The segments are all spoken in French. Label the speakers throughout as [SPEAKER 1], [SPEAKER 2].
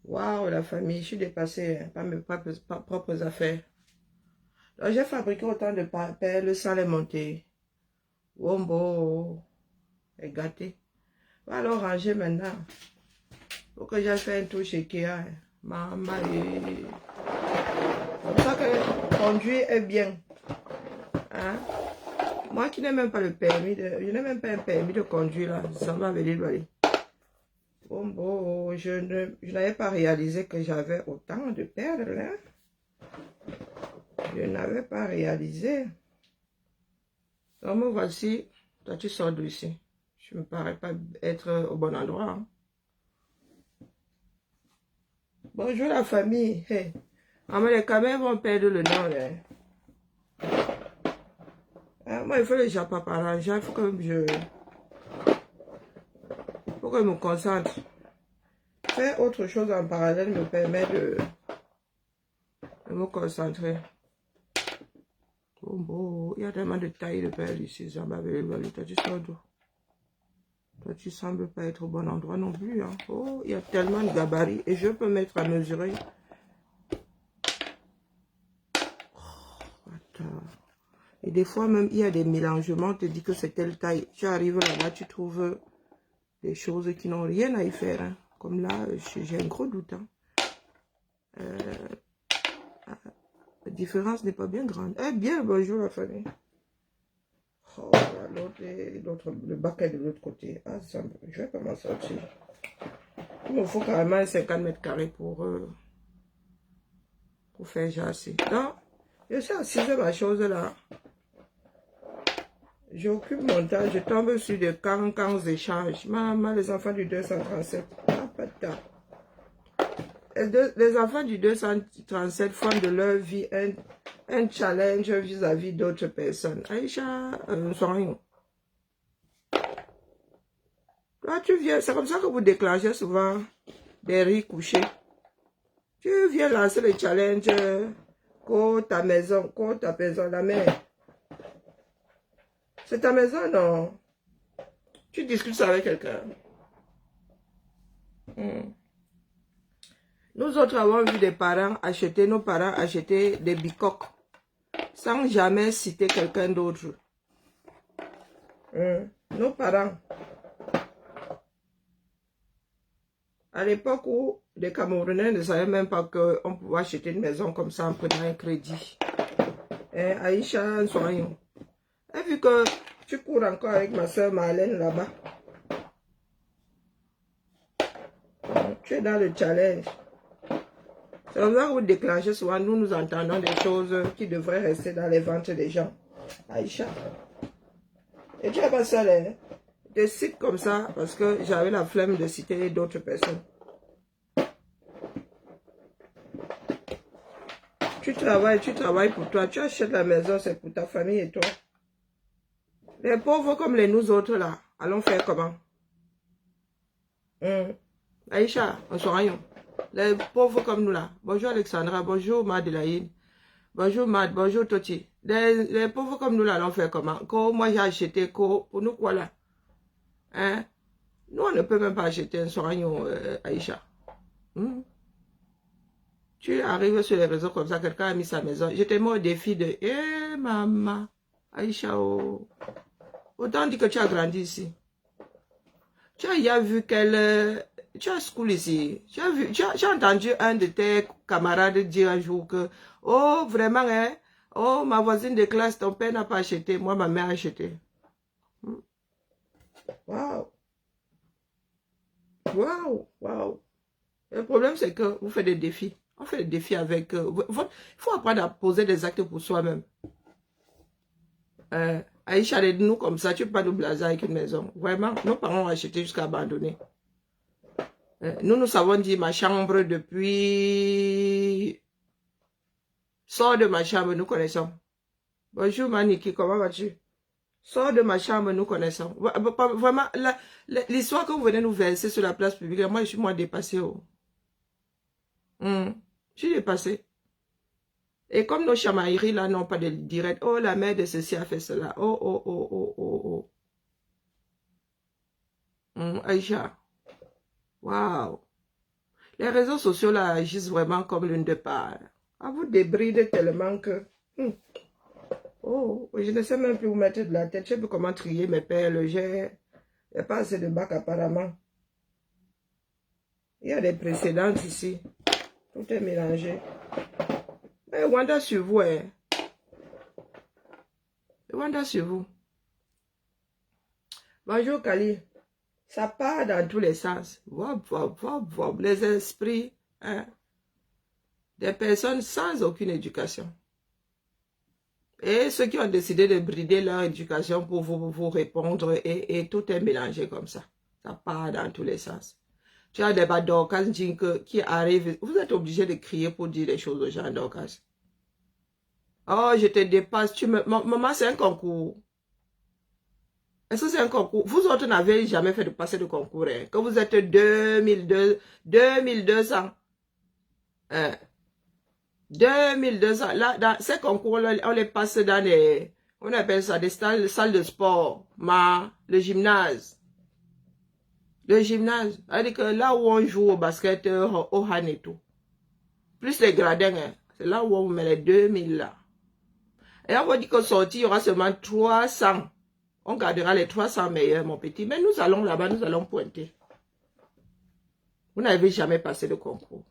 [SPEAKER 1] Waouh, la famille, je suis dépassée par mes propres affaires. Donc, j'ai fabriqué autant de papels sans les monter. Wombo est gâté. Va alors ranger maintenant. Faut que j'aille faire un tour chez Ikea. Maman, c'est pour ça que conduire est bien. Hein? Moi qui n'ai même pas le permis, je n'ai même pas un permis de conduire là. Ça va venir aller. Bon, je n'avais pas réalisé que j'avais autant de perdre là. Je n'avais pas réalisé. Donc me voici. Toi tu sors d'ici. Je ne me parais pas être au bon endroit. Hein. Bonjour la famille. Hey. Ah, mais les caméras vont perdre le nom là. Ah, moi il faut que j'apparentage. Il faut que je me concentre. Faire autre chose en parallèle me permet de me concentrer. Bon, il y a tellement de tailles de perles ici. Toi, tu sors d'où? Toi, tu sembles pas être au bon endroit non plus. Hein. Oh, il y a tellement de gabarits. Et je peux mettre à mesurer. Oh, attends. Et des fois même, il y a des mélangements. On te dit que c'est telle taille. Tu arrives là-bas, tu trouves des choses qui n'ont rien à y faire. Hein. Comme là, j'ai un gros doute. Hein. La différence n'est pas bien grande. Eh bien, bonjour la famille. Oh, le bac est de l'autre côté. Ah, ça, je vais pas m'en sortir. Il me faut carrément 50 mètres carrés pour faire jasser. Donc, je suis assise à ma chose là. J'occupe mon temps, je tombe sur des camps d'échange. Maman, les enfants du 237. Ah, pata. Les enfants du 237 font de leur vie un challenge vis-à-vis d'autres personnes. Aïcha, soyons. Toi, tu viens, c'est comme ça que vous déclenchez souvent des riz couchés. Tu viens lancer le challenge, ta maison, la mère. C'est ta maison, non? Tu discutes avec quelqu'un. Nous autres avons vu nos parents acheter des bicoques sans jamais citer quelqu'un d'autre. Nos parents. À l'époque où les Camerounais ne savaient même pas qu'on pouvait acheter une maison comme ça en prenant un crédit. Aïcha, soyons. Et vu que tu cours encore avec ma soeur Marlène là-bas. Tu es dans le challenge. C'est comme ça que vous déclenchez souvent, nous entendons des choses qui devraient rester dans les ventres des gens. Aïcha. Et tu n'es pas seul, hein? Je cite comme ça parce que j'avais la flemme de citer d'autres personnes. Tu travailles pour toi. Tu achètes la maison, c'est pour ta famille et toi. Les pauvres comme les nous autres là, allons faire comment? Aïcha, on se rien. Les pauvres comme nous là. Bonjour Alexandra, bonjour Madeleine. Bonjour Mad, bonjour Toti. Les pauvres comme nous là, allons faire comment? Moi j'ai acheté, pour nous quoi là? Hein? Nous on ne peut même pas acheter un soignon, Aïcha. Tu arrives sur les réseaux comme ça, quelqu'un a mis sa maison. Je te mets au défi de, maman, Aïcha, oh. Autant dire que tu as grandi ici. Tu as vu tu as school ici. Tu as entendu un de tes camarades dire un jour que, oh, vraiment, hein, oh, ma voisine de classe, ton père n'a pas acheté, moi, ma mère a acheté. Waouh. Waouh, waouh. Le problème, c'est que vous faites des défis. On fait des défis avec... il faut apprendre à poser des actes pour soi-même. Aïcha, nous comme ça, tu ne peux pas nous blaser avec une maison. Vraiment, nos parents ont acheté jusqu'à abandonner. Nous savons dire ma chambre depuis... Sors de ma chambre, nous connaissons. Bonjour Maniki, comment vas-tu? Sors de ma chambre, nous connaissons. Vraiment, l'histoire que vous venez nous verser sur la place publique, moi, je suis moins dépassée. Oh. Je suis dépassée. Et comme nos chamailleries là n'ont pas de direct, oh la mère de ceci a fait cela, oh. Aïcha, waouh. Les réseaux sociaux là agissent vraiment comme l'une de part. À vous débridez tellement que... Oh, je ne sais même plus où mettre de la tête. Je sais plus comment trier mes perles. J'ai pas assez de bac apparemment. Il y a des précédentes ici. Tout est mélangé. Mais Wanda sur vous, hein. Wanda sur vous. Bonjour Kali. Ça part dans tous les sens. Wop, wop, wop, wop. Les esprits, hein. Des personnes sans aucune éducation. Et ceux qui ont décidé de brider leur éducation pour vous répondre, et tout est mélangé comme ça. Ça part dans tous les sens. Tu as des badorcas qui arrivent. Vous êtes obligé de crier pour dire les choses aux gens d'orcas. Oh, je te dépasse. Maman, c'est un concours. Est-ce que c'est un concours? Vous autres n'avez jamais fait de passer de concours. Hein? Que vous êtes 2200. 2200. Là, dans ces concours-là, on les passe dans les... On appelle ça des salles de sport. Le gymnase. Le gymnase. C'est-à-dire que là où on joue au basket, au hand et tout. Plus les gradins, hein, c'est là où on met les 2000 là. Et on va dire qu'au sorti, il y aura seulement 300. On gardera les 300 meilleurs, mon petit. Mais nous allons là-bas, nous allons pointer. Vous n'avez jamais passé de concours.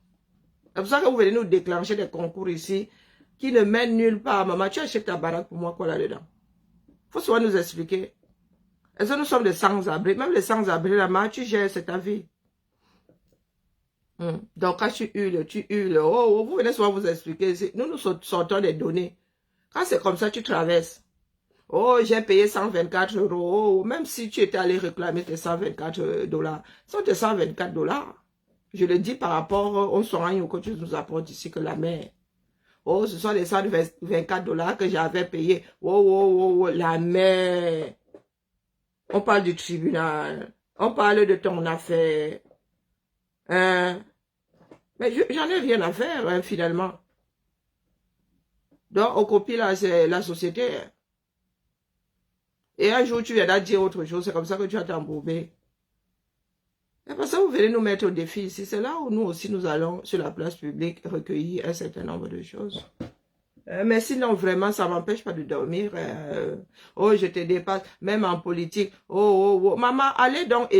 [SPEAKER 1] C'est pour ça que vous venez nous déclencher des concours ici qui ne mènent nulle part. Maman, tu achètes ta baraque pour moi, quoi là-dedans? Il faut souvent nous expliquer. Est-ce que nous sommes des sans-abri? Même les sans-abri, là, tu gères, c'est ta vie. Donc, quand tu hurles. Oh, vous venez souvent vous expliquer. Nous sortons des données. Quand c'est comme ça, tu traverses. Oh, j'ai payé 124 €. Oh, même si tu étais allé réclamer tes 124 $, ce sont tes 124 $. Je le dis par rapport au soin que tu nous apportes ici que la mer. Oh, ce sont les 124 $ que j'avais payé. Oh, la mer. On parle du tribunal. On parle de ton affaire. Hein? Mais j'en ai rien à faire, hein, finalement. Donc, on copie là, c'est la société. Et un jour, tu viendras dire autre chose. C'est comme ça que tu vas t'embourbé. Et pour ça, vous venez nous mettre au défi ici. C'est là où nous aussi, nous allons, sur la place publique, recueillir un certain nombre de choses. Mais sinon, vraiment, ça ne m'empêche pas de dormir. Oh, je te dépasse. Même en politique. Oh. Maman, allez donc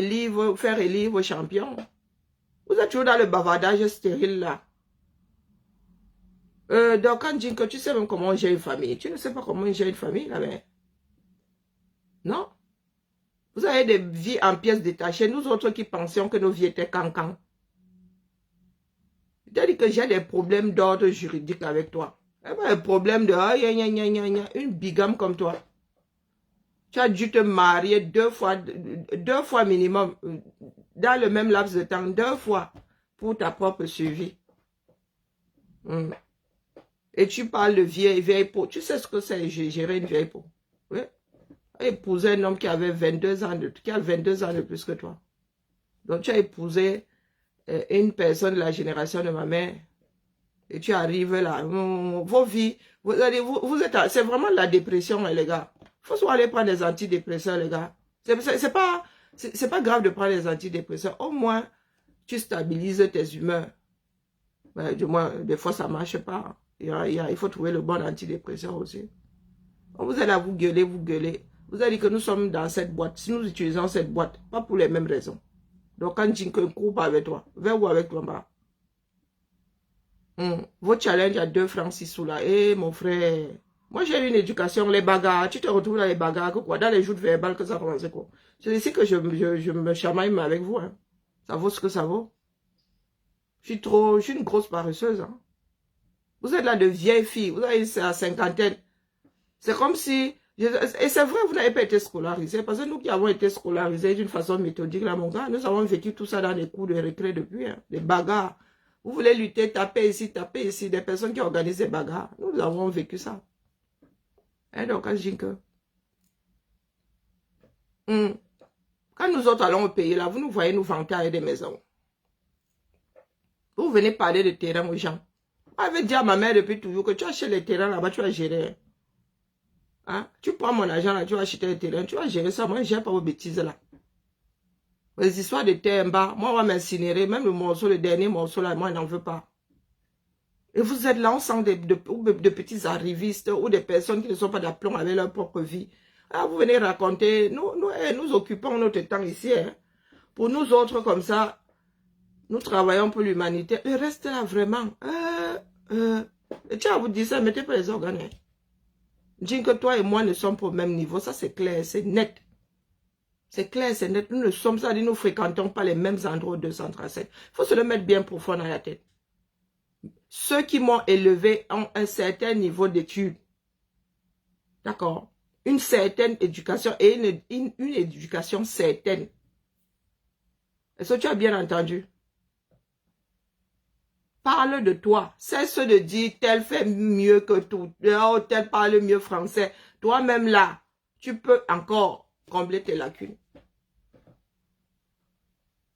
[SPEAKER 1] faire élire vos champions. Vous êtes toujours dans le bavardage stérile là. Donc, quand dit que tu sais même comment j'ai une famille. Tu ne sais pas comment j'ai une famille là, mais... Non. Vous avez des vies en pièces détachées. Nous autres qui pensions que nos vies étaient cancan. C'est-à-dire que j'ai des problèmes d'ordre juridique avec toi. Un problème de... Une bigame comme toi. Tu as dû te marier deux fois minimum. Dans le même laps de temps. 2 fois. Pour ta propre survie. Et tu parles de vieille peau. Tu sais ce que c'est gérer une vieille peau. Oui. Épouser un homme qui avait 22 ans qui a 22 ans de plus que toi. Donc tu as épousé une personne de la génération de ma mère. Et tu arrives là. Vos vies, vous êtes, c'est vraiment de la dépression, les gars. Il faut soit aller prendre des antidépresseurs, les gars. C'est pas grave de prendre des antidépresseurs. Au moins, tu stabilises tes humeurs. Ben, du moins, des fois, ça ne marche pas. Il faut trouver le bon antidépresseur aussi. Vous allez là, vous gueuler. Vous allez dire que nous sommes dans cette boîte. Si nous utilisons cette boîte, pas pour les mêmes raisons. Donc, quand Jinko coupe avec toi, vers où avec toi, bas? Votre challenge à 2 francs 6 sous là. Eh, mon frère. Moi, j'ai une éducation, les bagarres. Tu te retrouves dans les bagarres, quoi. Dans les joutes verbales, que ça commence, quoi. C'est ici que je me chamaille avec vous, hein. Ça vaut ce que ça vaut. Je suis une grosse paresseuse, hein. Vous êtes là de vieilles filles. Vous avez la cinquantaine. C'est comme si... Et c'est vrai, vous n'avez pas été scolarisé. Parce que nous qui avons été scolarisés d'une façon méthodique, là, mon gars, nous avons vécu tout ça dans les cours de récré depuis, hein, des bagarres. Vous voulez lutter, taper ici, des personnes qui organisent des bagarres. Nous avons vécu ça. Et donc, quand je dis que... Quand nous autres allons au pays, là, vous nous voyez nous vanter avec des maisons. Vous venez parler de terrain aux gens. Vous avez dit à ma mère depuis toujours que tu achètes les terrains là-bas, tu vas gérer. Hein? Tu prends mon argent là, tu vas acheter les terrains, tu vas gérer ça. Moi, je n'ai pas vos bêtises là. Les histoires de terre bas, moi, on va m'incinérer. Même le morceau, le dernier morceau, là, moi, je n'en veux pas. Et vous êtes là, on sent de petits arrivistes ou des personnes qui ne sont pas d'aplomb avec leur propre vie. Ah, vous venez raconter, nous occupons notre temps ici. Hein. Pour nous autres, comme ça, nous travaillons pour l'humanité. Le reste, là, vraiment, et tiens, vous dites ça, mettez pas les organes. Dis que toi et moi ne sommes pas au même niveau. Ça, c'est clair, c'est net. C'est clair, c'est net. Nous ne sommes ça, nous ne fréquentons pas les mêmes endroits au 237. Il faut se le mettre bien profond dans la tête. Ceux qui m'ont élevé ont un certain niveau d'études. D'accord? Une certaine éducation et une éducation certaine. Est-ce que tu as bien entendu? Parle de toi. Cesse de dire tel fait mieux que tout. Oh, tel parle mieux français. Toi-même là, tu peux encore combler tes lacunes.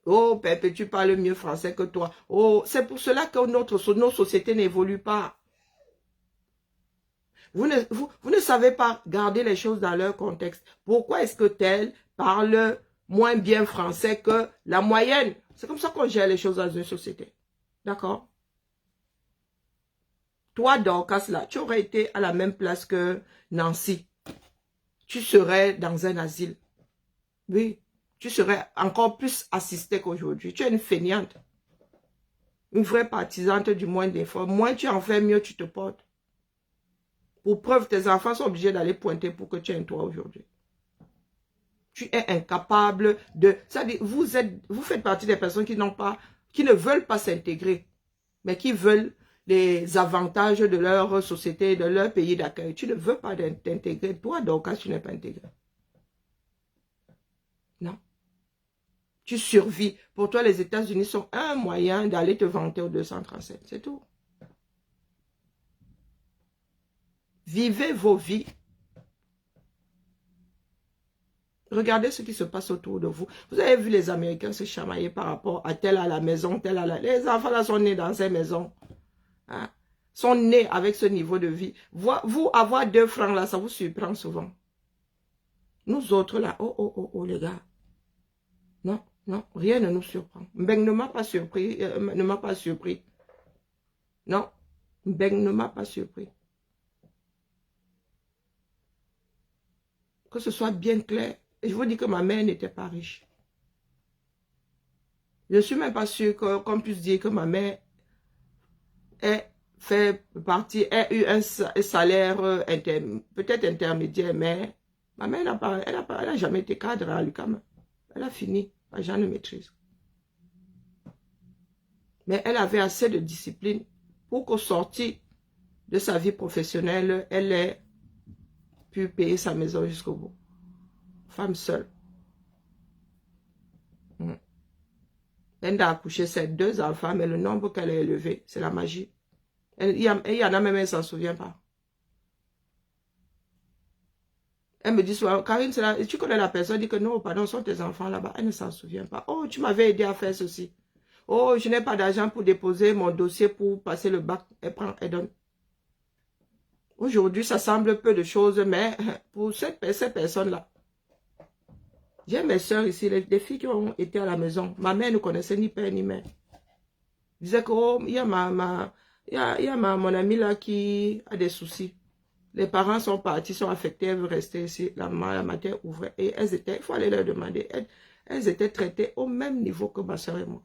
[SPEAKER 1] Oh, Pépé, tu parles mieux français que toi. Oh, c'est pour cela que nos sociétés n'évoluent pas. Vous ne savez pas garder les choses dans leur contexte. Pourquoi est-ce que tel parle moins bien français que la moyenne? C'est comme ça qu'on gère les choses dans une société. D'accord? Toi, Dorcas, là, tu aurais été à la même place que Nancy. Tu serais dans un asile. Oui. Tu serais encore plus assistée qu'aujourd'hui. Tu es une fainéante. Une vraie partisante du moins d'efforts. Moins tu en fais, mieux tu te portes. Pour preuve, tes enfants sont obligés d'aller pointer pour que tu aies un toit aujourd'hui. Tu es incapable de... C'est-à-dire, vous faites partie des personnes qui ne veulent pas s'intégrer, mais qui veulent les avantages de leur société, de leur pays d'accueil. Tu ne veux pas t'intégrer. Toi, donc, tu n'es pas intégré. Non. Tu survis. Pour toi, les États-Unis sont un moyen d'aller te vanter au 237. C'est tout. Vivez vos vies. Regardez ce qui se passe autour de vous. Vous avez vu les Américains se chamailler par rapport à tel à la maison, tel à la... Les enfants là sont nés dans ces maisons. Hein? Sont nés avec ce niveau de vie. Vous, avoir 2 francs là, ça vous surprend souvent. Nous autres là, oh les gars. Non, non, rien ne nous surprend. Mbeng ne m'a pas surpris, Non, Mbeng ne m'a pas surpris. Que ce soit bien clair. Et je vous dis que ma mère n'était pas riche. Je ne suis même pas sûre qu'on puisse dire que ma mère ait eu un salaire peut-être intermédiaire, mais ma mère elle n'a jamais été cadre à l'UQAM. Elle a fini par genre de maîtrise. Mais elle avait assez de discipline pour qu'au sorti de sa vie professionnelle, elle ait pu payer sa maison jusqu'au bout. Femme seule. Elle a accouché ses 2 enfants, mais le nombre qu'elle a élevé, c'est la magie. Il y en a même, elle ne s'en souvient pas. Elle me dit souvent, Karine, tu connais la personne, elle dit que non, pardon, sont tes enfants là-bas. Elle ne s'en souvient pas. Oh, tu m'avais aidé à faire ceci. Oh, je n'ai pas d'argent pour déposer mon dossier pour passer le bac. Elle prend, elle donne. Aujourd'hui, ça semble peu de choses, mais pour ces personnes-là, j'ai mes soeurs ici, des filles qui ont été à la maison. Ma mère ne connaissait ni père ni mère. Elle disait que, oh, il y a mon amie là qui a des soucis. Les parents sont partis, sont affectés, elles veulent rester ici. La matière ouvrait. Et elles étaient, il faut aller leur demander, elles étaient traitées au même niveau que ma soeur et moi.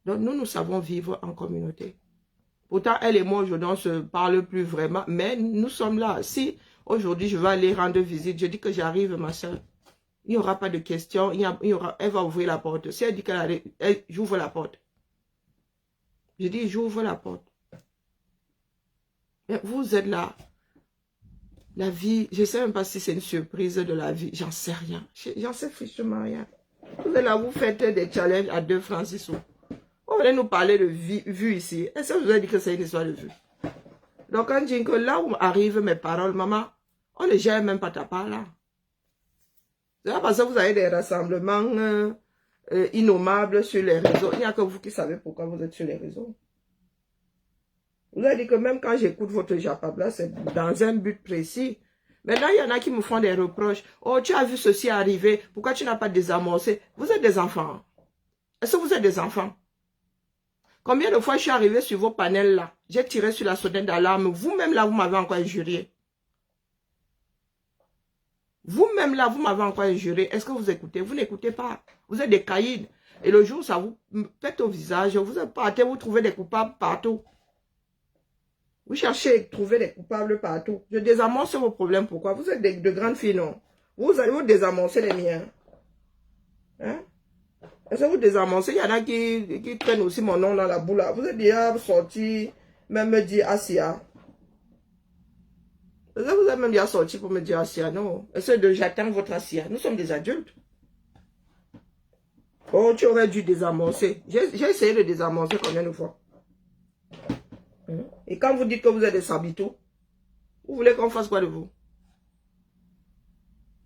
[SPEAKER 1] Donc nous savons vivre en communauté. Pourtant, elle et moi, aujourd'hui, on ne se parle plus vraiment, mais nous sommes là. Si aujourd'hui, je vais aller rendre visite, je dis que j'arrive, ma soeur, il n'y aura pas de questions, elle va ouvrir la porte. Si elle dit qu'elle arrive, j'ouvre la porte. Je dis, j'ouvre la porte. Mais vous êtes là. La vie, je ne sais même pas si c'est une surprise de la vie. J'en sais rien. J'en sais fichement rien. Vous êtes là, vous faites des challenges à 2 francs 6 sous. Vous venez nous parler de vue ici. Est-ce que je vous ai dit que c'est une histoire de vue? Donc, quand je dis que là où arrivent mes paroles, maman, on ne gère même pas ta part là. C'est pas parce que vous avez des rassemblements innommables sur les réseaux. Il n'y a que vous qui savez pourquoi vous êtes sur les réseaux. Vous avez dit que même quand j'écoute votre japabla, c'est dans un but précis. Maintenant, il y en a qui me font des reproches. Oh, tu as vu ceci arriver. Pourquoi tu n'as pas désamorcé? Vous êtes des enfants. Est-ce que vous êtes des enfants? Combien de fois je suis arrivé sur vos panels là? J'ai tiré sur la sonnette d'alarme. Vous-même là, vous m'avez encore injurié. Vous-même là, vous m'avez encore injuré. Est-ce que vous écoutez? Vous n'écoutez pas. Vous êtes des caïds. Et le jour, ça vous pète au visage. Vous partez, vous trouvez des coupables partout. Vous cherchez à trouver des coupables partout. Je désamorce vos problèmes. Pourquoi? Vous êtes de grandes filles, non? Vous allez vous désamorcer les miens. Hein? Est-ce que vous désamorcez? Il y en a qui prennent aussi mon nom dans la boule. Vous êtes déjà sorti, même me dire Asia. Est-ce que vous êtes même déjà sorti pour me dire Asia? Non. Est-ce que j'attends votre Asia? Nous sommes des adultes. Oh, tu aurais dû désamorcer. J'ai essayé de désamorcer combien de fois? Et quand vous dites que vous êtes des sabitos, vous voulez qu'on fasse quoi de vous?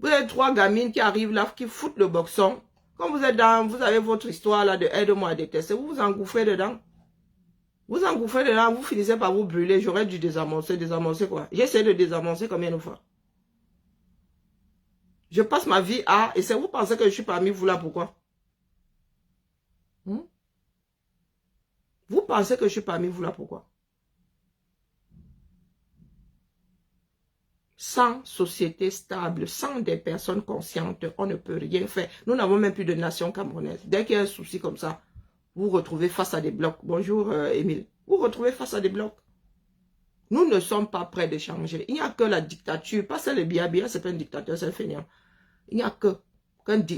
[SPEAKER 1] Vous êtes 3 gamines qui arrivent là, qui foutent le boxon. Quand vous êtes dans, vous avez votre histoire là de aide-moi à détester, vous vous engouffrez dedans. Vous engouffrez dedans, vous finissez par vous brûler. J'aurais dû désamorcer. Désamorcer quoi? J'ai essayé de désamorcer combien de fois? Je passe ma vie à... Et c'est vous pensez que je suis parmi vous là, pourquoi? Vous pensez que je suis parmi vous là, pourquoi? Sans société stable, sans des personnes conscientes, on ne peut rien faire. Nous n'avons même plus de nation camerounaise. Dès qu'il y a un souci comme ça, vous vous retrouvez face à des blocs. Bonjour, Émile. Vous vous retrouvez face à des blocs. Nous ne sommes pas prêts de changer. Il n'y a que la dictature. Pas celle de Biya. C'est pas un dictateur, c'est un fainéant. Il n'y a que,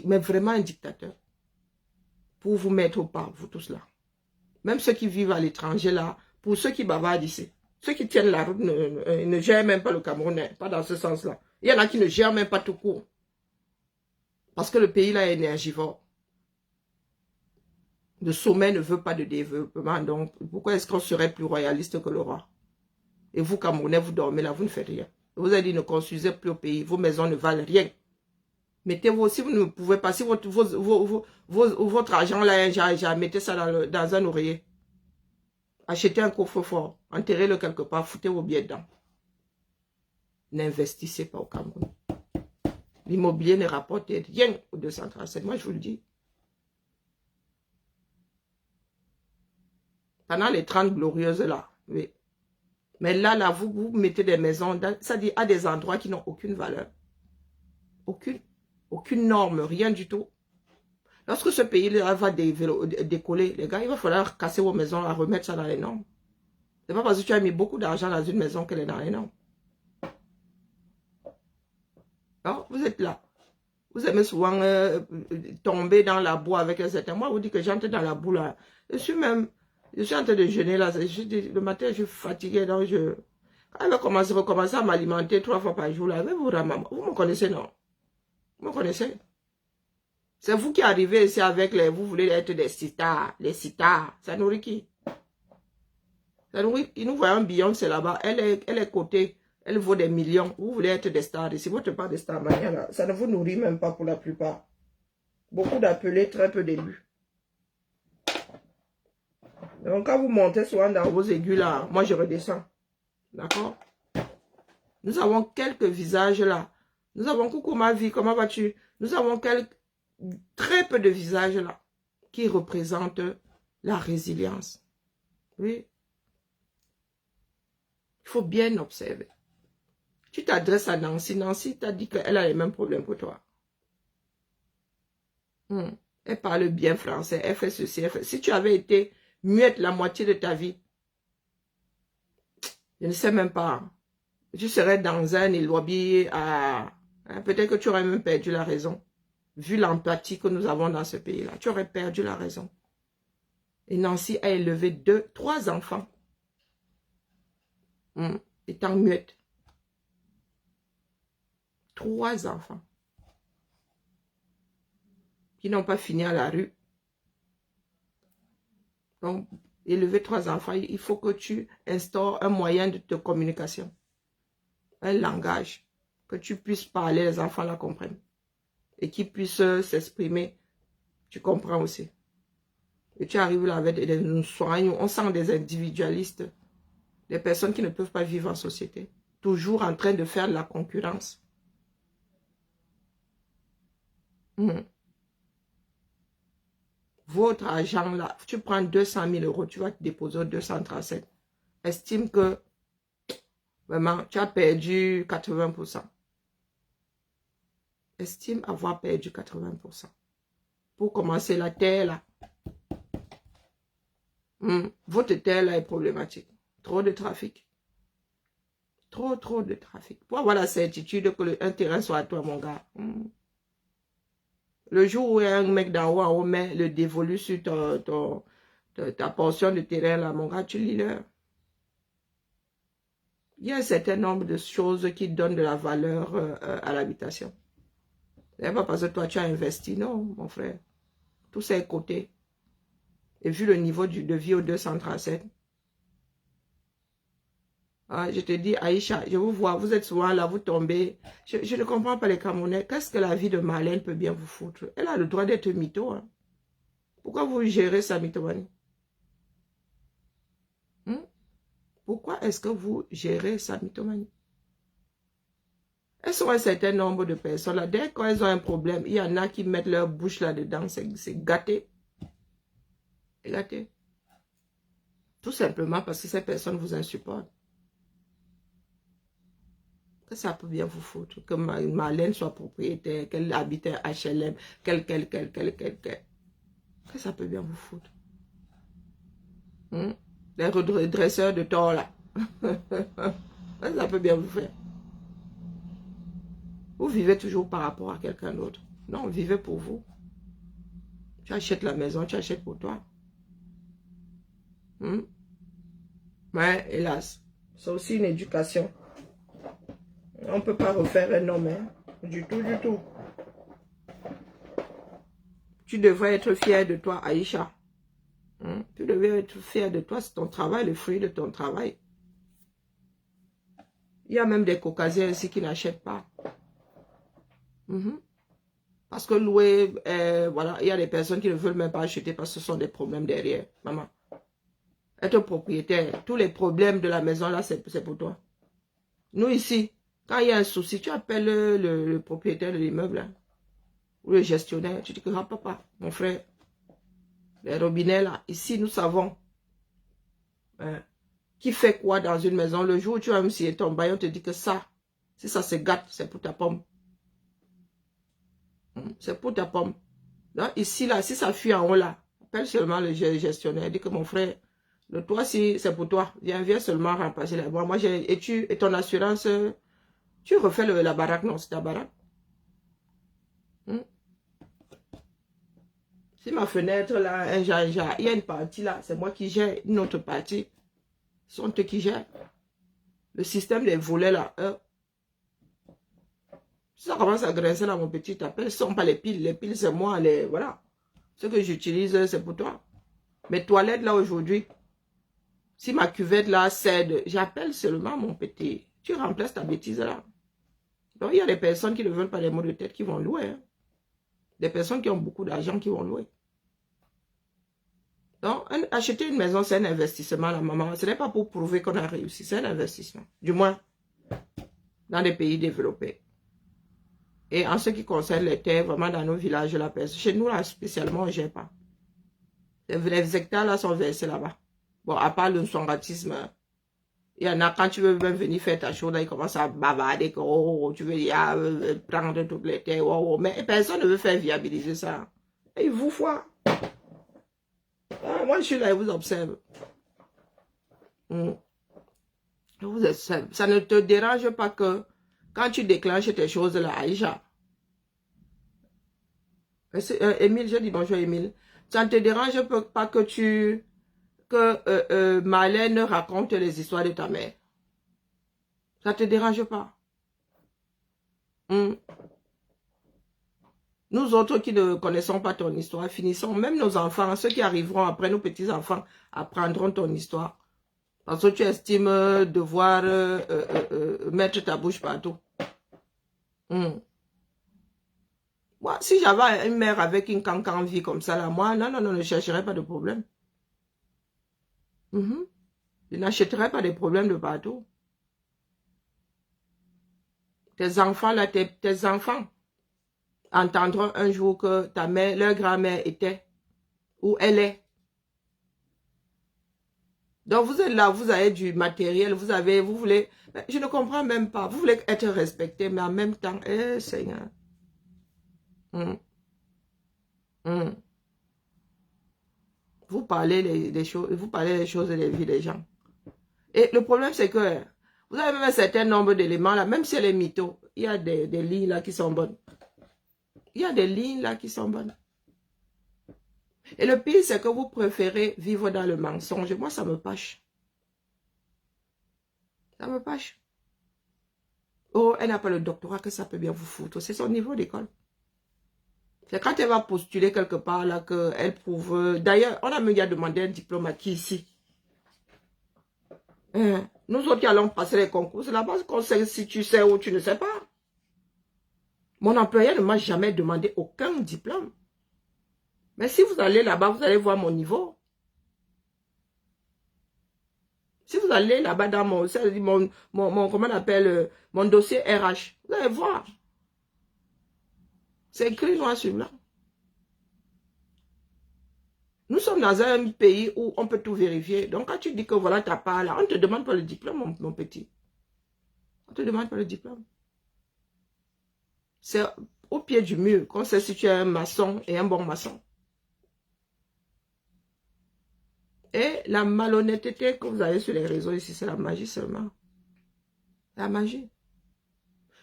[SPEAKER 1] mais vraiment un dictateur. Pour vous mettre au pas, vous tous là. Même ceux qui vivent à l'étranger là, pour ceux qui bavardent ici. Ceux qui tiennent la route ne gèrent même pas le Camerounais. Pas dans ce sens-là. Il y en a qui ne gèrent même pas tout court. Parce que le pays là est énergivore. Le sommet ne veut pas de développement. Donc, pourquoi est-ce qu'on serait plus royaliste que le roi? Et vous, Camerounais, vous dormez là, vous ne faites rien. Vous avez dit ne construisez plus au pays. Vos maisons ne valent rien. Mettez-vous, si vous ne pouvez pas, si votre argent là, mettez ça dans un oreiller. Achetez un coffre-fort, enterrez-le quelque part, foutez vos billets dedans. N'investissez pas au Cameroun. L'immobilier ne rapporte rien au 237. Moi, je vous le dis. Pendant les 30 glorieuses là, oui. Mais là, vous mettez des maisons, ça dit à des endroits qui n'ont aucune valeur. Aucune norme, rien du tout. Lorsque ce pays-là va décoller, les gars, il va falloir casser vos maisons, à remettre ça dans les normes. C'est pas parce que tu as mis beaucoup d'argent dans une maison qu'elle est dans les normes. Non, vous êtes là. Vous aimez souvent tomber dans la boue avec un certain... Moi, vous dites que j'entre dans la boue là. Je suis en train de jeûner là. Le matin, je suis fatigué. Donc quand elle va recommencer à m'alimenter 3 fois par jour là, vous me connaissez, non? Vous me connaissez? C'est vous qui arrivez ici avec vous voulez être des stars. Les stars. Ça nourrit qui? Ça nourrit... Nous voyons Beyoncé là-bas. Elle est cotée. Elle vaut des millions. Vous voulez être des stars. Ici, votre part de star mania là, ça ne vous nourrit même pas pour la plupart. Beaucoup d'appelés, très peu d'élus. Donc, quand vous montez souvent dans vos aigus là, moi je redescends. D'accord? Nous avons quelques visages là. Nous avons coucou ma vie, comment vas-tu? Nous avons très peu de visages là qui représentent la résilience. Oui. Il faut bien observer. Tu t'adresses à Nancy. Nancy t'a dit qu'elle a les mêmes problèmes que toi. Elle parle bien français. Elle fait ceci. Elle fait... Si tu avais été muette la moitié de ta vie, je ne sais même pas. Tu serais dans un lobby à... Peut-être que tu aurais même perdu la raison. Vu l'empathie que nous avons dans ce pays-là. Tu aurais perdu la raison. Et Nancy a élevé 3 enfants. Étant muette. 3 enfants. Qui n'ont pas fini à la rue. Donc, élever 3 enfants, il faut que tu instaures un moyen de communication. Un langage. Que tu puisses parler, les enfants la comprennent. Et qu'ils puissent s'exprimer. Tu comprends aussi. Et tu arrives là avec des soignants. On sent des individualistes. Des personnes qui ne peuvent pas vivre en société. toujours en train de faire de la concurrence. Votre argent là, tu prends 200 000 euros, tu vas te déposer au 237. Estime que vraiment, tu as perdu 80%. Estime avoir perdu 80%. Pour commencer, la terre là. Votre terre là est problématique. Trop de trafic. Trop de trafic. Pour avoir la certitude que un terrain soit à toi, mon gars. Le jour où il y a un mec d'en haut, en haut met le dévolu sur ta portion de terrain là, mon gars, tu lis l'heure. Il y a un certain nombre de choses qui donnent de la valeur à l'habitation. Ce n'est pas parce que toi tu as investi, non, mon frère. Tous ces côtés. Et vu le niveau de vie au 237, je te dis, Aïcha, je vous vois, vous êtes souvent là, vous tombez. Je ne comprends pas les Camerounais. Qu'est-ce que la vie de Marlène peut bien vous foutre? Elle a le droit d'être mytho. Hein. Pourquoi vous gérez sa mythomanie? Pourquoi est-ce que vous gérez sa mythomanie? Elles sont un certain nombre de personnes là. Dès qu'elles ont un problème, il y en a qui mettent leur bouche là-dedans. C'est gâté. C'est gâté. Tout simplement parce que ces personnes vous insupportent. Que ça peut bien vous foutre. Que Marlène soit propriétaire, qu'elle habite un HLM, que ça peut bien vous foutre. Les redresseurs de tort là. Ça peut bien vous faire. Vous vivez toujours par rapport à quelqu'un d'autre. Non, vivez pour vous. Tu achètes la maison, tu achètes pour toi. Mais hélas, c'est aussi une éducation. On ne peut pas refaire un homme, hein? Du tout, du tout. Tu devrais être fier de toi, Aïcha. Tu devrais être fier de toi, c'est ton travail, le fruit de ton travail. Il y a même des Caucasiens ici qui n'achètent pas. Parce que louer, voilà, il y a des personnes qui ne veulent même pas acheter parce que ce sont des problèmes derrière. Maman, être propriétaire, tous les problèmes de la maison là, c'est pour toi. Nous ici, quand il y a un souci, tu appelles le propriétaire de l'immeuble, hein, ou le gestionnaire, tu dis que, ah papa, mon frère, les robinets là, ici nous savons qui fait quoi dans une maison. Le jour où tu vas me signer ton bail, on te dit que ça, si ça se gâte, c'est pour ta pomme. C'est pour ta pomme. Donc, ici, là, si ça fuit en haut, là, appelle seulement le gestionnaire. Dis que mon frère, le toit, si c'est pour toi, viens seulement remplacer la boîte. Moi, et ton assurance, tu refais la baraque. Non, c'est ta baraque. Si ma fenêtre, là, il y a une partie, là, c'est moi qui gère. Une autre partie, ce sont eux qui gèrent. Le système des volets, là, si ça commence à grincer dans mon petit appel, ce ne sont pas les piles. Les piles, c'est moi. Voilà. Ce que j'utilise, c'est pour toi. Mes toilettes, là, aujourd'hui, si ma cuvette, là, cède, j'appelle seulement mon petit. Tu remplaces ta bêtise, là. Donc, il y a des personnes qui ne veulent pas les maux de tête qui vont louer. Hein. Des personnes qui ont beaucoup d'argent qui vont louer. Donc, acheter une maison, c'est un investissement, la maman. Ce n'est pas pour prouver qu'on a réussi. C'est un investissement. Du moins, dans les pays développés. Et en ce qui concerne les terres, vraiment dans nos villages, la personne, chez nous, là, spécialement, on ne gère pas. Les hectares, là, sont versés là-bas. Bon, à part le songatisme, il y en a, quand tu veux même venir faire ta chose, là, ils commencent à bavarder, que, oh, tu veux prendre toutes les terres, oh, mais personne ne veut faire viabiliser ça. Et ils vous voient. Moi, je suis là, je vous observe. Je vous observe. Ça ne te dérange pas que quand tu déclenches tes choses là, Aïcha. Émile, je dis bonjour Émile. Ça ne te dérange pas que Marlène raconte les histoires de ta mère. Ça ne te dérange pas. Nous autres qui ne connaissons pas ton histoire, finissons, même nos enfants, ceux qui arriveront après, nos petits-enfants, apprendront ton histoire. Parce que tu estimes devoir mettre ta bouche partout. Moi, si j'avais une mère avec une cancan vie comme ça, là, moi, non, je ne chercherais pas de problème. Je n'achèterais pas des problèmes de partout. Tes enfants, là, tes enfants entendront un jour que ta mère, leur grand-mère était, où elle est. Donc, vous êtes là, vous avez du matériel, vous voulez, je ne comprends même pas, vous voulez être respecté, mais en même temps, Seigneur. Vous parlez les choses, vous parlez les choses de la vie des gens. Et le problème, c'est que vous avez même un certain nombre d'éléments là, même si elle est mytho, il y a des lignes là qui sont bonnes. Il y a des lignes là qui sont bonnes. Et le pire, c'est que vous préférez vivre dans le mensonge. Moi, ça me pâche. Ça me pâche. Oh, elle n'a pas le doctorat que ça peut bien vous foutre. C'est son niveau d'école. C'est quand elle va postuler quelque part là qu'elle prouve. D'ailleurs, on a même demandé un diplôme à qui ici? Nous autres qui allons passer les concours, c'est là-bas qu'on sait si tu sais ou tu ne sais pas. Mon employeur ne m'a jamais demandé aucun diplôme. Mais si vous allez là-bas, vous allez voir mon niveau. Si vous allez là-bas dans mon comment on appelle, mon dossier RH, vous allez voir. C'est écrit noir sur blanc. Nous sommes dans un pays où on peut tout vérifier. Donc, quand tu dis que voilà ta part là, on ne te demande pas le diplôme, mon petit. On ne te demande pas le diplôme. C'est au pied du mur qu'on sait si tu es un maçon et un bon maçon. Et la malhonnêteté que vous avez sur les réseaux ici, c'est la magie seulement. La magie.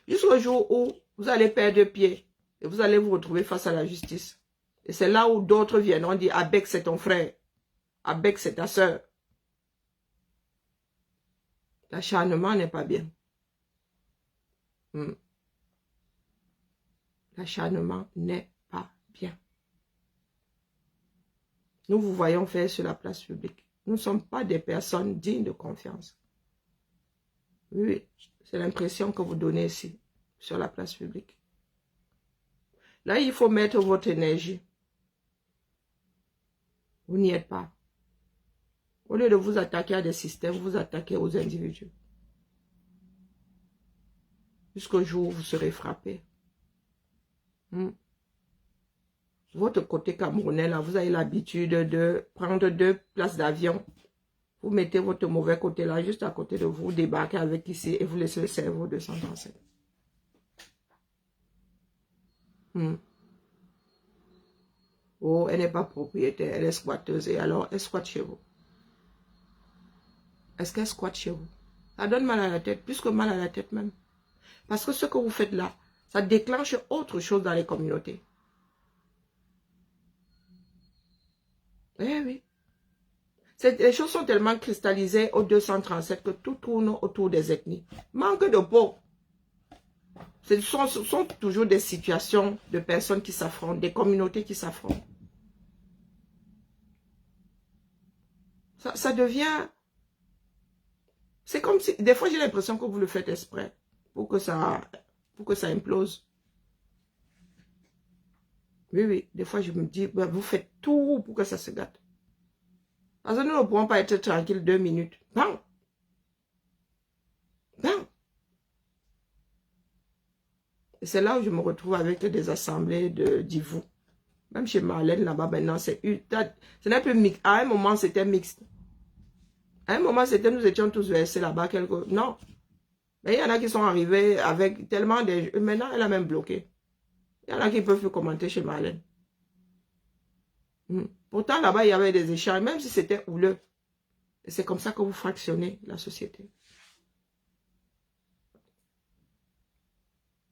[SPEAKER 1] Jusqu'au jour où vous allez perdre pied et vous allez vous retrouver face à la justice. Et c'est là où d'autres viendront dire, Abek c'est ton frère, Abek c'est ta soeur. L'acharnement n'est pas bien. L'acharnement n'est pas bien. Nous vous voyons faire sur la place publique. Nous ne sommes pas des personnes dignes de confiance. Oui, c'est l'impression que vous donnez ici, sur la place publique. Là, il faut mettre votre énergie. Vous n'y êtes pas. Au lieu de vous attaquer à des systèmes, vous attaquez aux individus. Jusqu'au jour où vous serez frappé. Votre côté camerounais, là, vous avez l'habitude de prendre 2 places d'avion. Vous mettez votre mauvais côté là, juste à côté de vous, débarquez avec ici et vous laissez le cerveau 237. Oh, elle n'est pas propriétaire, elle est squatteuse. Et alors, elle squatte chez vous. Est-ce qu'elle squatte chez vous? Ça donne mal à la tête, plus que mal à la tête même. Parce que ce que vous faites là, ça déclenche autre chose dans les communautés. Eh oui. Les choses sont tellement cristallisées au 237 que tout tourne autour des ethnies. Manque de peau. Ce sont toujours des situations de personnes qui s'affrontent, des communautés qui s'affrontent. Ça devient... C'est comme si... Des fois, j'ai l'impression que vous le faites exprès pour que ça implose. Oui, oui. Des fois, je me dis, ben, vous faites tout pour que ça se gâte. Parce que nous ne pouvons pas être tranquilles 2 minutes. Bam! Bam! Et c'est là où je me retrouve avec des assemblées d'Ivu. Même chez Marlène, là-bas, maintenant, ce n'est plus mixte. À un moment, c'était mixte. À un moment, nous étions tous versés là-bas. Non. Mais il y en a qui sont arrivés avec tellement de... Maintenant, elle a même bloqué. Il y en a qui ne peuvent plus commenter chez Marlène. Pourtant, là-bas, il y avait des échanges, même si c'était houleux. Et c'est comme ça que vous fractionnez la société.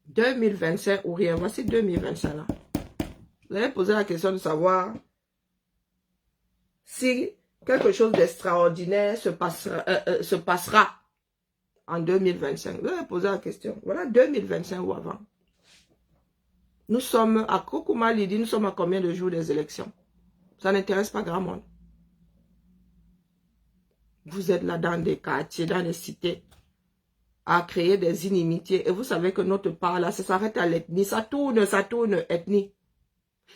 [SPEAKER 1] 2025 ou rien. Voici 2025 là. Vous allez poser la question de savoir si quelque chose d'extraordinaire se passera en 2025. Vous allez poser la question. Voilà 2025 ou avant. Nous sommes à Kokuma Lidi, nous sommes à combien de jours des élections? Ça n'intéresse pas grand monde. Vous êtes là dans des quartiers, dans des cités, à créer des inimitiés. Et vous savez que notre part là, ça s'arrête à l'ethnie. Ça tourne, ethnie.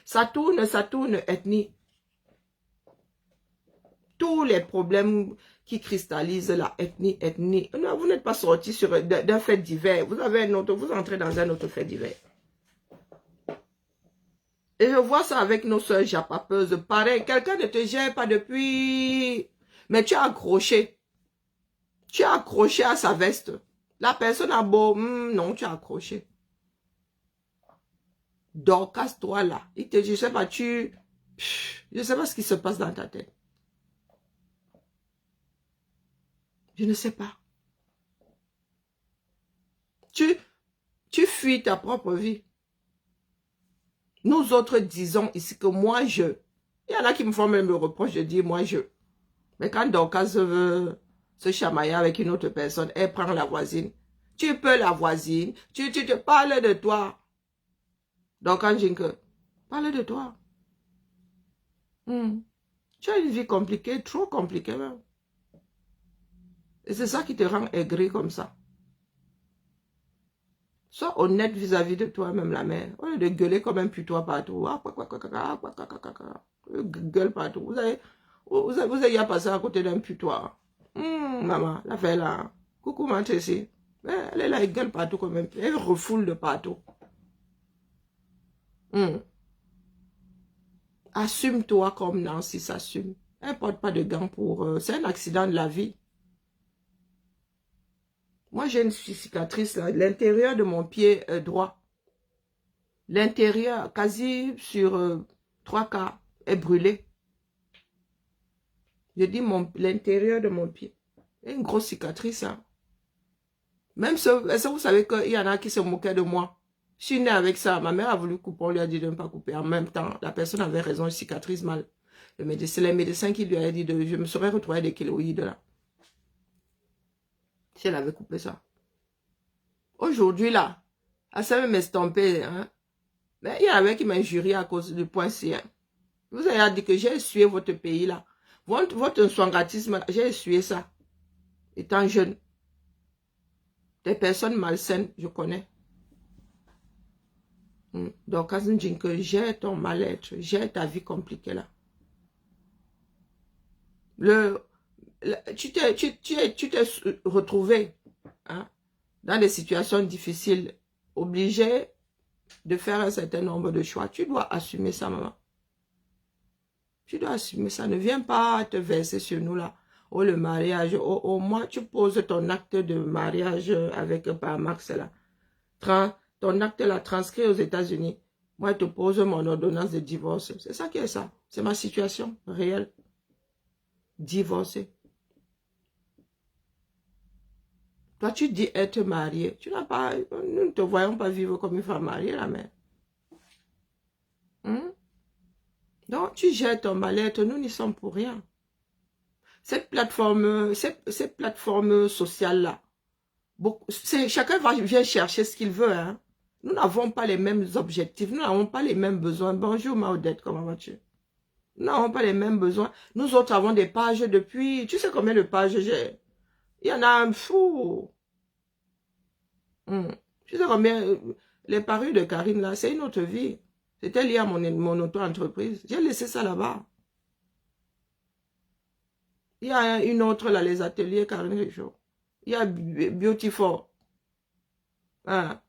[SPEAKER 1] Ça tourne, ethnie. tous les problèmes qui cristallisent la ethnie. Non, vous n'êtes pas sorti d'un fait divers. Vous entrez dans un autre fait divers. Et je vois ça avec nos soeurs japapeuses. Pareil, quelqu'un ne te gère pas depuis... Mais tu as accroché. Tu as accroché à sa veste. La personne a beau... non, tu as accroché. Donc, casse-toi là. Je sais pas, je sais pas ce qui se passe dans ta tête. Je ne sais pas. Tu fuis ta propre vie. Nous autres disons ici que moi je. Il y en a qui me font même le reproche de dire moi je. Mais quand Dorcas veut se chamailler avec une autre personne, elle prend la voisine. Tu peux la voisine. Tu te parles de toi. Donc quand je dis que parle de toi. Tu as une vie compliquée, trop compliquée même. Et c'est ça qui te rend aigri comme ça. Sois honnête vis-à-vis de toi-même, la mère. Au lieu de gueuler comme un putois partout. Gueule partout. Vous avez passé à côté d'un putois. Maman, la fille là. Coucou, ma ici. Elle est là, elle gueule partout comme un putois. Elle refoule de partout. Assume-toi comme Nancy s'assume. Elle ne porte pas de gants pour... c'est un accident de la vie. Moi, j'ai une cicatrice là, l'intérieur de mon pied droit. L'intérieur, quasi sur 3 quarts, est brûlé. Je dis l'intérieur de mon pied. Il y a une grosse cicatrice. Hein. Même si vous savez qu'il y en a qui se moquaient de moi. Je suis née avec ça. Ma mère a voulu couper, on lui a dit de ne pas couper. En même temps, la personne avait raison, une cicatrice mal. C'est les médecins qui lui avaient dit de je me serais retrouvée des kéloïdes là. Si elle avait coupé ça. Aujourd'hui, là, elle savait m'estomper. Hein? Mais il y en avait qui m'injuriaient à cause du point C. Hein? Vous avez dit que j'ai essuyé votre pays, là. Votre soingatisme, j'ai essuyé ça. Étant jeune. Des personnes malsaines, je connais. Donc, quand je dis que j'ai ton mal-être, j'ai ta vie compliquée, là. Tu t'es retrouvé hein, dans des situations difficiles, obligé de faire un certain nombre de choix. Tu dois assumer ça, maman. Tu dois assumer ça. Ne viens pas te verser sur nous, là. Oh, le mariage. Au moins, tu poses ton acte de mariage avec par Max, là. Ton acte, là, transcrit aux États-Unis. Moi, je te pose mon ordonnance de divorce. C'est ça qui est ça. C'est ma situation réelle. Divorcé. Toi, tu dis être marié. Tu n'as pas... Nous ne te voyons pas vivre comme une femme mariée, la mère. Donc, tu jettes ton mal-être. Nous n'y sommes pour rien. Cette plateforme sociale-là, chacun vient chercher ce qu'il veut. Hein. Nous n'avons pas les mêmes objectifs. Nous n'avons pas les mêmes besoins. Bonjour, Maudette, comment vas-tu? Nous n'avons pas les mêmes besoins. Nous autres avons des pages depuis... Tu sais combien de pages j'ai? Il y en a un fou. Tu sais combien... Les paris de Karine, là, c'est une autre vie. C'était lié à mon auto-entreprise. J'ai laissé ça là-bas. Il y a une autre, là, les ateliers Karine Richaud. Il y a Beautiful. Hein.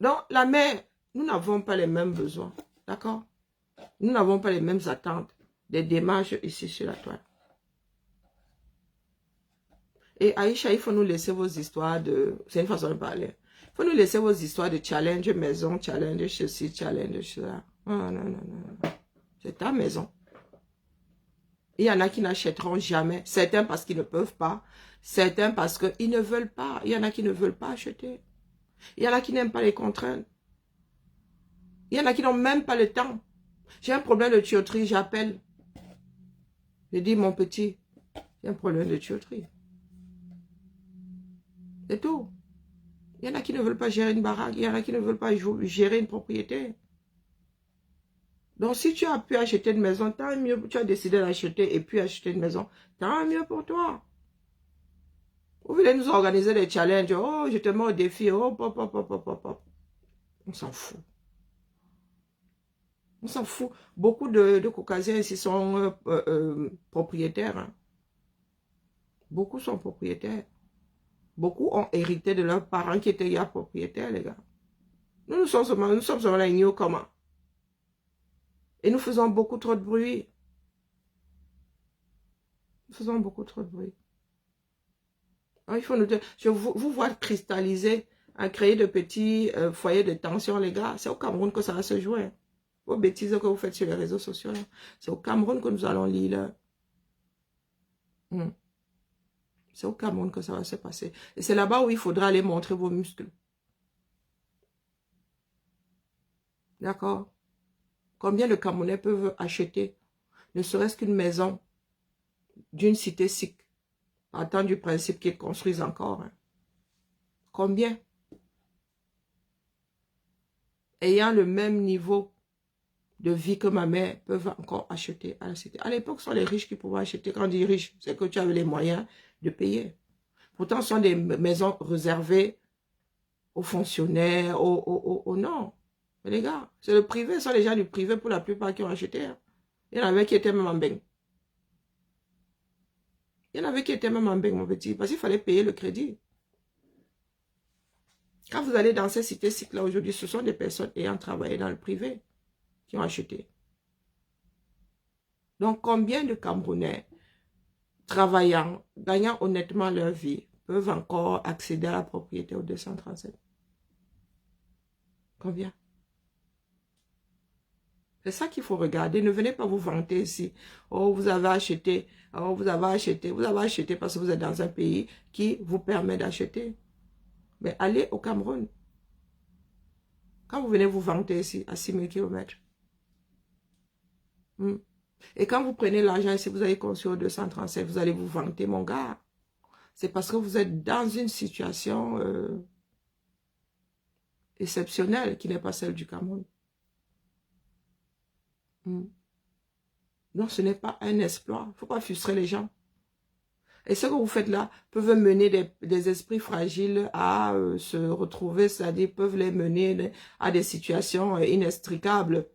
[SPEAKER 1] Donc, la mère, nous n'avons pas les mêmes besoins. D'accord? Nous n'avons pas les mêmes attentes. Des démarches ici sur la toile. Et Aïcha, il faut nous laisser vos histoires de... C'est une façon de parler. Il faut nous laisser vos histoires de challenge maison, challenge ceci, challenge cela. Non, non, non, non. C'est ta maison. Il y en a qui n'achèteront jamais. Certains parce qu'ils ne peuvent pas. Certains parce qu'ils ne veulent pas. Il y en a qui ne veulent pas acheter. Il y en a qui n'aiment pas les contraintes. Il y en a qui n'ont même pas le temps. J'ai un problème de tuyauterie, j'appelle. Je dis, mon petit, j'ai un problème de tuyauterie. C'est tout. Il y en a qui ne veulent pas gérer une baraque. Il y en a qui ne veulent pas gérer une propriété. Donc, si tu as pu acheter une maison, tant mieux. Tu as décidé d'acheter et puis acheter une maison, tant mieux pour toi. Vous voulez nous organiser des challenges. Oh, je te mets au défi. Oh, pop, pop, pop, pop, pop. On s'en fout. On s'en fout. Beaucoup de Caucasiens ici sont propriétaires. Hein. Beaucoup sont propriétaires. Beaucoup ont hérité de leurs parents qui étaient déjà propriétaires, les gars. Nous sommes seulement là, ignorants comment. Et nous faisons beaucoup trop de bruit. Nous faisons beaucoup trop de bruit. Alors, il faut nous dire, je vous vois cristalliser, à créer de petits foyers de tension, les gars. C'est au Cameroun que ça va se jouer. Vos bêtises que vous faites sur les réseaux sociaux, c'est au Cameroun que nous allons lire. C'est au Cameroun que ça va se passer. Et c'est là-bas où il faudra aller montrer vos muscles. D'accord? Combien de Camerounais peuvent acheter, ne serait-ce qu'une maison d'une cité sikh, partant du principe qu'ils construisent encore. Hein? Combien? Ayant le même niveau de vie que ma mère peuvent encore acheter à la cité. À l'époque, ce sont les riches qui pouvaient acheter. Quand on dit riche, c'est que tu avais les moyens de payer. Pourtant, ce sont des maisons réservées aux fonctionnaires, aux non. Mais les gars, c'est le privé, ce sont les gens du privé pour la plupart qui ont acheté. Hein. Il y en avait qui étaient même en beng. Il y en avait qui étaient même en beng, mon petit, parce qu'il fallait payer le crédit. Quand vous allez dans ces cités cycles-là aujourd'hui, ce sont des personnes ayant travaillé dans le privé qui ont acheté. Donc, combien de Camerounais travaillant, gagnant honnêtement leur vie, peuvent encore accéder à la propriété au 237? Combien? C'est ça qu'il faut regarder. Ne venez pas vous vanter ici. Oh, vous avez acheté. Oh, vous avez acheté. Vous avez acheté parce que vous êtes dans un pays qui vous permet d'acheter. Mais allez au Cameroun. Quand vous venez vous vanter ici, à 6000 km. Et quand vous prenez l'argent ici, vous allez construire au 237, vous allez vous vanter, mon gars. C'est parce que vous êtes dans une situation exceptionnelle qui n'est pas celle du Cameroun. Non, ce n'est pas un exploit. Il ne faut pas frustrer les gens. Et ce que vous faites là peuvent mener des esprits fragiles à se retrouver, c'est-à-dire peuvent les mener à des situations inextricables.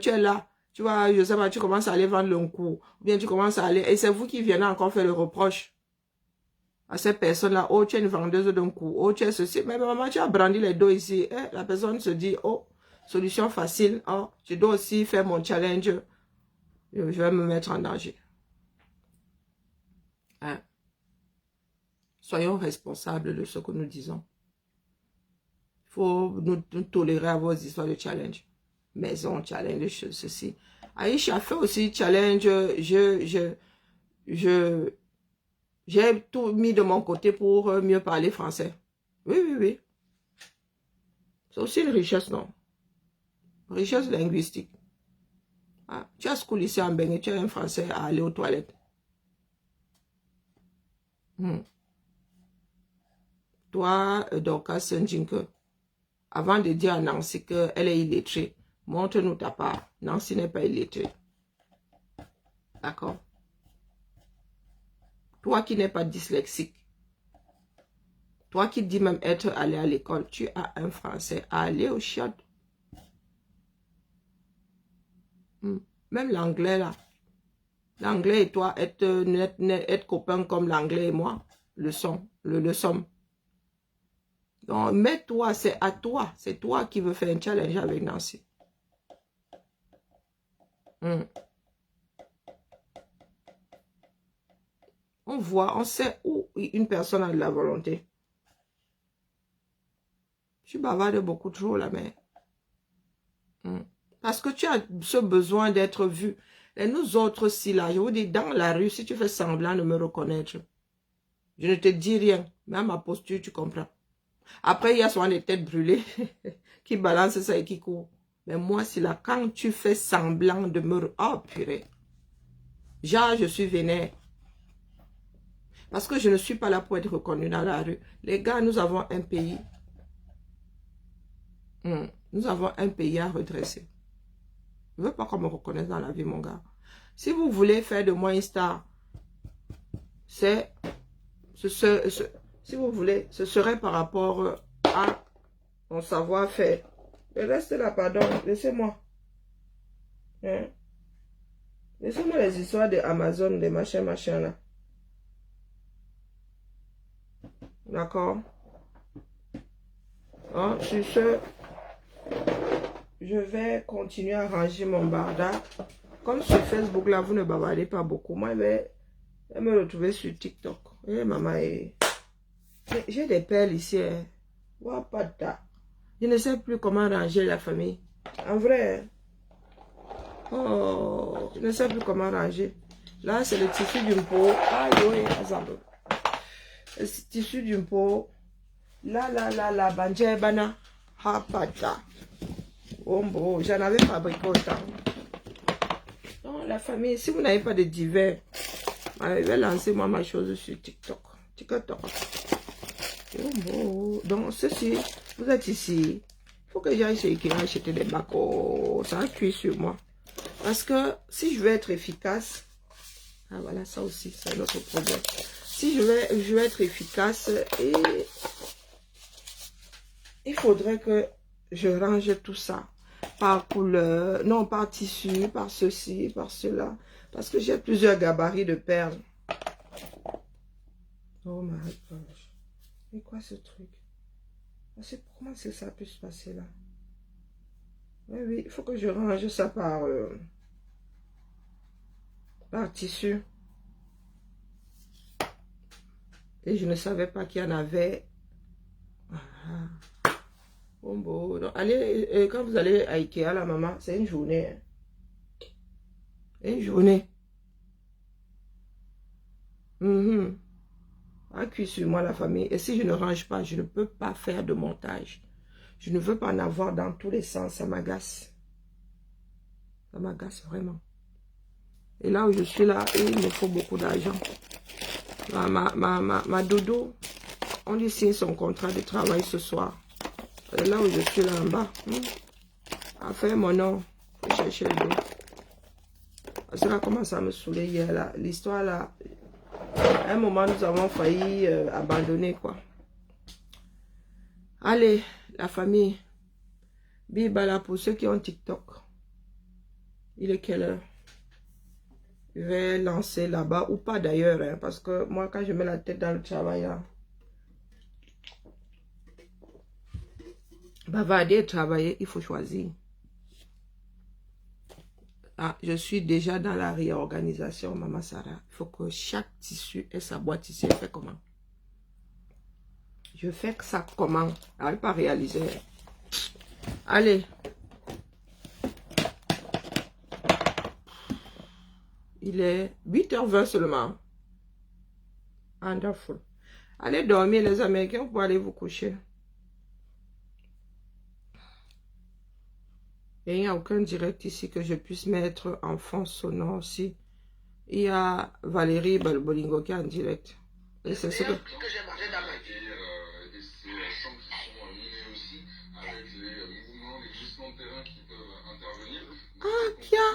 [SPEAKER 1] Tu es là, tu vois, je sais pas, tu commences à aller vendre le coup, ou bien tu commences à aller, et c'est vous qui venez encore faire le reproche à ces personnes-là. Oh, tu es une vendeuse d'un coup, oh, tu es ceci, mais maman, tu as brandi les dos ici. La personne se dit, oh, solution facile, oh, je dois aussi faire mon challenge, je vais me mettre en danger. Hein? Soyons responsables de ce que nous disons. Il faut nous tolérer à vos histoires de challenge. Maison, challenge, ceci. Aïcha fait aussi challenge. J'ai tout mis de mon côté pour mieux parler français. Oui, oui, oui. C'est aussi une richesse, non? Richesse linguistique. Ah, tu as school ici en Bénin, tu as un français à aller aux toilettes. Toi, Dorcas Senjinke, avant de dire à Nancy qu'elle est illettrée, montre-nous ta part. Nancy n'est pas illettrée. D'accord? Toi qui n'es pas dyslexique, toi qui dis même être allé à l'école, tu as un français à aller au chiottes. Même l'anglais là. L'anglais et toi, être copains comme l'anglais et moi, le sommes. Donc, mets-toi, c'est à toi. C'est toi qui veux faire un challenge avec Nancy. On voit, on sait où une personne a de la volonté. Je bavarde beaucoup trop là, mais... Parce que tu as ce besoin d'être vu. Et nous autres, si là, je vous dis, dans la rue, si tu fais semblant de me reconnaître, je ne te dis rien. Mais à ma posture, tu comprends. Après, il y a souvent des têtes brûlées qui balancent ça et qui courent. Mais moi, c'est là, quand tu fais semblant de me... Oh, purée. Genre, je suis vénère. Parce que je ne suis pas là pour être reconnue dans la rue. Les gars, nous avons un pays. Nous avons un pays à redresser. Je ne veux pas qu'on me reconnaisse dans la vie, mon gars. Si vous voulez faire de moi une star, si vous voulez, ce serait par rapport à mon savoir-faire. Le reste là, pardon, laissez-moi. Hein? Laissez-moi les histoires de Amazon, des machins, là. D'accord? Hein? Sur ce, je vais continuer à ranger mon barda. Comme sur Facebook, là, vous ne bavardez pas beaucoup. Moi, je vais me retrouver sur TikTok. Et maman, j'ai des perles ici. Hein. Je ne sais plus comment ranger la famille. En vrai, oh, je ne sais plus comment ranger. Là, c'est le tissu d'une peau. Ah, oui, le tissu d'une peau. Là, banjé, bana. Hapata. Oh, bon, j'en avais fabriqué autant. Non, la famille, si vous n'avez pas de divers, je vais lancer moi ma chose sur TikTok. TikTok. Oh, bon. Donc, ceci, vous êtes ici. Il faut que j'aille chez Ikea acheter des bacs. Oh, ça a cuit sur moi. Parce que si je veux être efficace, ah voilà, ça aussi, c'est un autre problème. Si je veux être efficace, et il faudrait que je range tout ça par couleur, non, par tissu, par ceci, par cela. Parce que j'ai plusieurs gabarits de perles. Oh my gosh. Mais quoi ce truc? Comment est-ce que ça a pu se passer là? Oui, il faut que je range ça par tissu. Et je ne savais pas qu'il y en avait. Oh, bon. Donc, allez, quand vous allez à Ikea, la maman, c'est une journée. Hein. Une journée. A cuit sur moi la famille. Et si je ne range pas, je ne peux pas faire de montage. Je ne veux pas en avoir dans tous les sens. Ça m'agace. Ça m'agace vraiment. Et là où je suis là, il me faut beaucoup d'argent. Ma dodo, on lui signe son contrat de travail ce soir. Et là où je suis là en bas. À faire mon nom. Faut chercher le dos. Parce que là commence à me saouler hier là. L'histoire là. À un moment, nous avons failli abandonner quoi. Allez, la famille. Bibala pour ceux qui ont TikTok. Il est quelle heure? Je vais lancer là-bas ou pas d'ailleurs. Hein, parce que moi, quand je mets la tête dans le travail, là, bavarder et travailler, il faut choisir. Ah, je suis déjà dans la réorganisation, Maman Sarah. Il faut que chaque tissu ait sa boîte ici. Je fais comment? Je fais ça comment? Je n'arrive pas à réaliser. Allez. Il est 8h20 seulement. Wonderful. Allez dormir les Américains pour aller vous coucher. Et il n'y a aucun direct ici que je puisse mettre en fond sonore aussi. Il y a Valérie Balbolingo qui est en direct. Et c'est ce que j'ai mangé dans ma vie. Et ces chants qui sont menés aussi avec les mouvements, les glissements de terrain qui peuvent intervenir. Ah, Kia!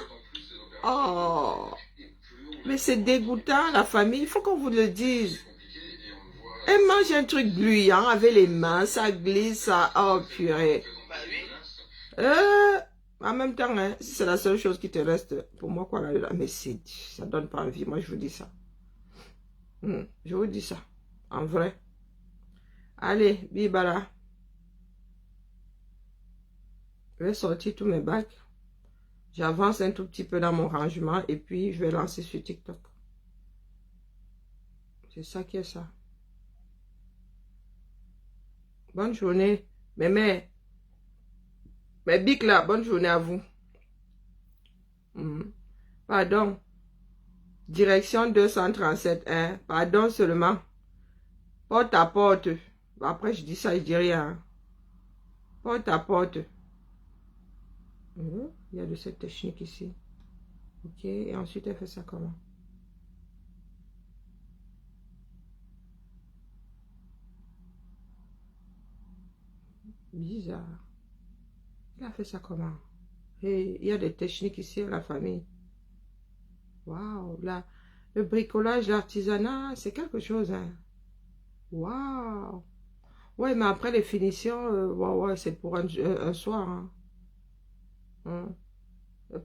[SPEAKER 1] Oh! Mais c'est dégoûtant, la famille. Il faut qu'on vous le dise. Elle mange un truc gluant avec les mains, ça glisse, ça... Oh, purée. En même temps, hein, si c'est la seule chose qui te reste, pour moi, quoi, là, mais ça donne pas envie. Moi, je vous dis ça. Je vous dis ça. En vrai. Allez, bibala. Je vais sortir tous mes bacs. J'avance un tout petit peu dans mon rangement et puis je vais lancer sur TikTok. C'est ça qui est ça. Bonne journée. Mais Bic là, bonne journée à vous. Pardon. Direction 237, hein. Pardon seulement. Porte à porte. Après, je dis ça, je dis rien. Porte à porte. Il y a de cette technique ici. Ok, et ensuite, elle fait ça comment? Bizarre. Il a fait ça comment? Et il y a des techniques ici à la famille. Waouh, là, le bricolage, l'artisanat, c'est quelque chose, hein. Waouh. Ouais, mais après les finitions, ouais, c'est pour un soir. Hein.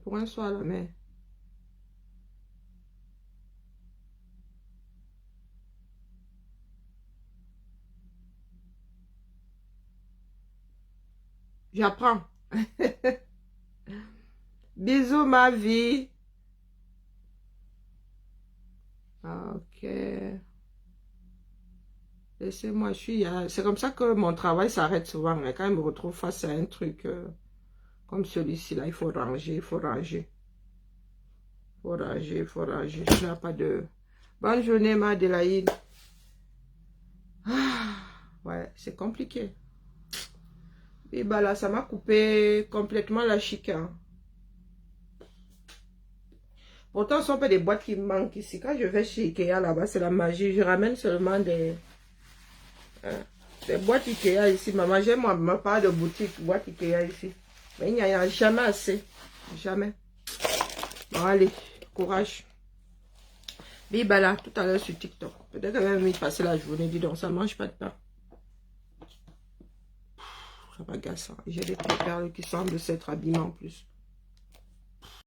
[SPEAKER 1] Pour un soir, là, mais... J'apprends. Bisous, ma vie. Ok. Laissez-moi, je suis... C'est comme ça que mon travail s'arrête souvent. Mais quand je me retrouve face à un truc comme celui-ci, là, il faut ranger, il faut ranger. Il faut ranger, il faut ranger. Je n'ai pas de... Bonne journée, ma Adélaïde. Ah, ouais, c'est compliqué. Et bah là, ça m'a coupé complètement la chic. Hein. Pourtant, ce ne sont pas des boîtes qui me manquent ici. Quand je vais chez Ikea, là-bas, c'est la magie. Je ramène seulement des boîtes Ikea ici. Maman, j'ai ma part de boutique, boîte Ikea ici. Mais il n'y a jamais assez. Jamais. Bon, allez, courage. Bibala, tout à l'heure sur TikTok. Peut-être qu'elle va me passer la journée. Dis donc, ça ne mange pas de pain. Ça m'agace. J'ai des perles qui semblent s'être abîmées en plus.